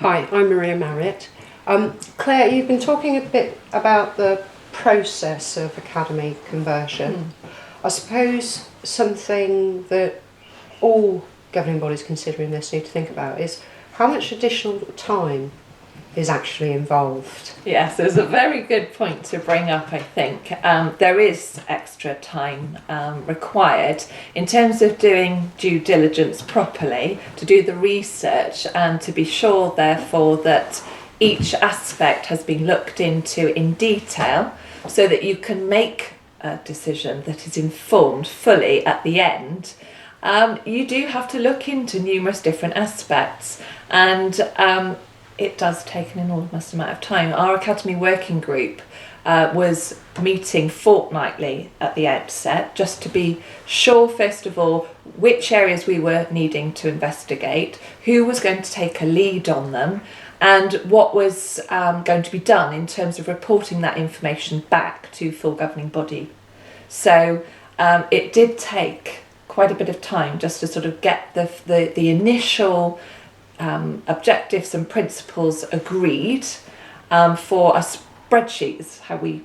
Hi, I'm Maria Marriott. Claire, you've been talking a bit about the process of academy conversion. I suppose something that all governing bodies considering this need to think about is how much additional time is actually involved. Yes, it's a very good point to bring up, I think. There is extra time required in terms of doing due diligence properly, to do the research and to be sure, therefore, that each aspect has been looked into in detail so that you can make a decision that is informed fully at the end. You do have to look into numerous different aspects, and it does take an enormous amount of time. Our Academy Working Group was meeting fortnightly at the outset, just to be sure, first of all, which areas we were needing to investigate, who was going to take a lead on them, and what was going to be done in terms of reporting that information back to full governing body. So it did take quite a bit of time just to sort of get the initial objectives and principles agreed for a spreadsheet. Is how we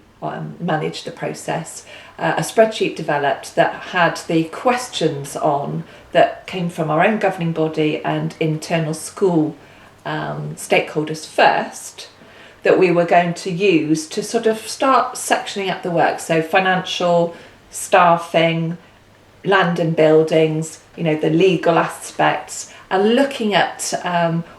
managed the process. A spreadsheet developed that had the questions on that came from our own governing body and internal school stakeholders first, that we were going to use to sort of start sectioning up the work. So financial, staffing, land and buildings, the legal aspects, and looking at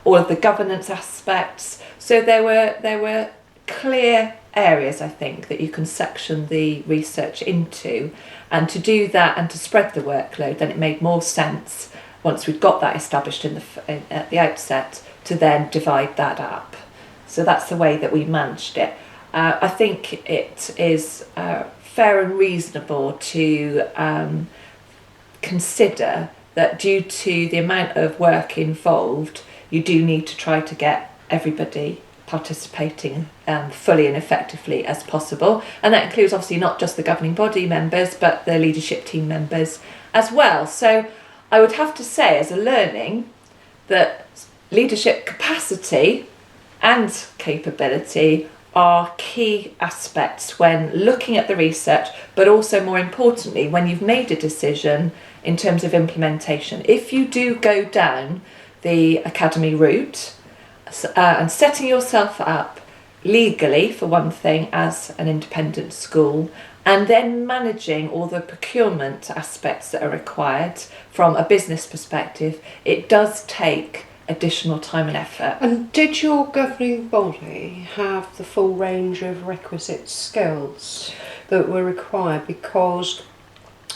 all of the governance aspects. So there were clear areas, I think, that you can section the research into, and to do that and to spread the workload, then it made more sense once we'd got that established at the outset to then divide that up. So that's the way that we managed it. I think it is fair and reasonable to consider that due to the amount of work involved, you do need to try to get everybody participating fully and effectively as possible. And that includes obviously not just the governing body members, but the leadership team members as well. So I would have to say, as a learning, that leadership capacity and capability are key aspects when looking at the research, but also more importantly, when you've made a decision in terms of implementation. If you do go down the academy route and setting yourself up legally, for one thing, as an independent school, and then managing all the procurement aspects that are required from a business perspective, it does take additional time and effort. And did your governing body have the full range of requisite skills that were required? Because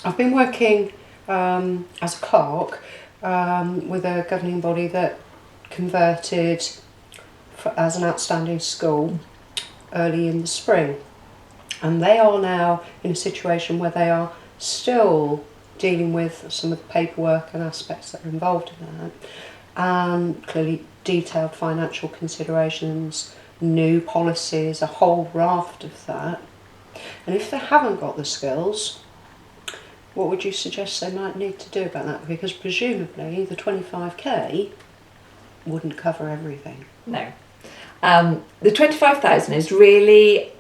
I've been working as a clerk with a governing body that converted as an outstanding school early in the spring, and they are now in a situation where they are still dealing with some of the paperwork and aspects that are involved in that, and clearly detailed financial considerations, new policies, a whole raft of that. And if they haven't got the skills, what would you suggest they might need to do about that? Because presumably the 25k wouldn't cover everything. No. The 25,000 is really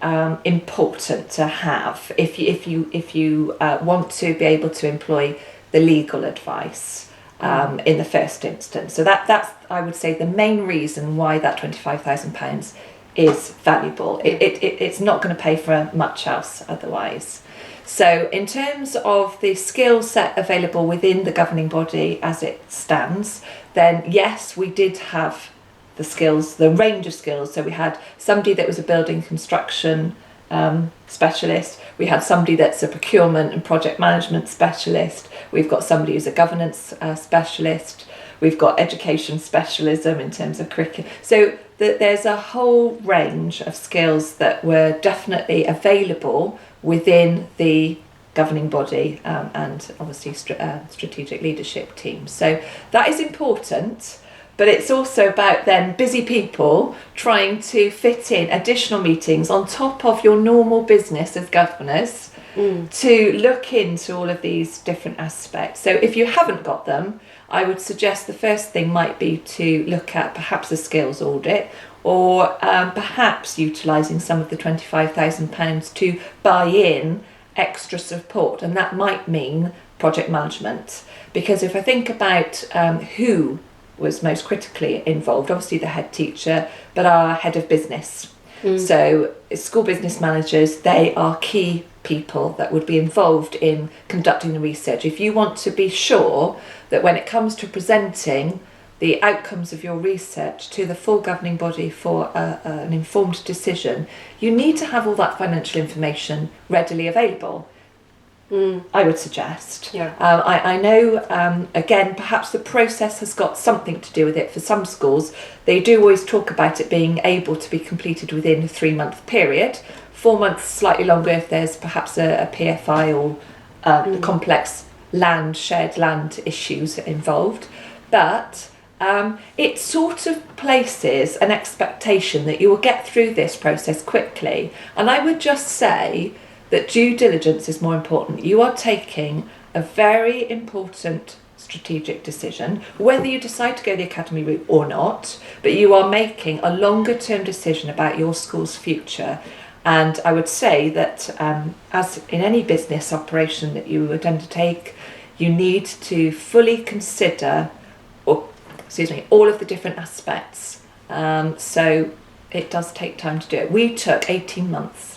important to have if you want to be able to employ the legal advice in the first instance. So that's, I would say, the main reason why that £25,000 is valuable. It's not going to pay for much else otherwise. So in terms of the skill set available within the governing body as it stands, then yes, we did have the skills, the range of skills. So we had somebody that was a building construction specialist. We had somebody that's a procurement and project management specialist. We've got somebody who's a governance specialist. We've got education specialism in terms of curriculum. So there's a whole range of skills that were definitely available within the governing body and obviously strategic leadership team. So that is important, but it's also about then busy people trying to fit in additional meetings on top of your normal business as governors to look into all of these different aspects. So if you haven't got them, I would suggest the first thing might be to look at perhaps a skills audit, or perhaps utilising some of the £25,000 to buy in extra support, and that might mean project management. Because if I think about who was most critically involved, obviously the head teacher, but our head of business. So school business managers, they are key people that would be involved in conducting the research. If you want to be sure that when it comes to presenting the outcomes of your research to the full governing body for an informed decision, you need to have all that financial information readily available. I would suggest. Yeah. I know, again, perhaps the process has got something to do with it. For some schools, they do always talk about it being able to be completed within a 3-month period. 4 months, slightly longer if there's perhaps a PFI or complex shared land issues involved. But it sort of places an expectation that you will get through this process quickly. And I would just say that due diligence is more important. You are taking a very important strategic decision, whether you decide to go the academy route or not, but you are making a longer term decision about your school's future. And I would say that as in any business operation that you would undertake, you need to fully consider, all of the different aspects. So it does take time to do it. We took 18 months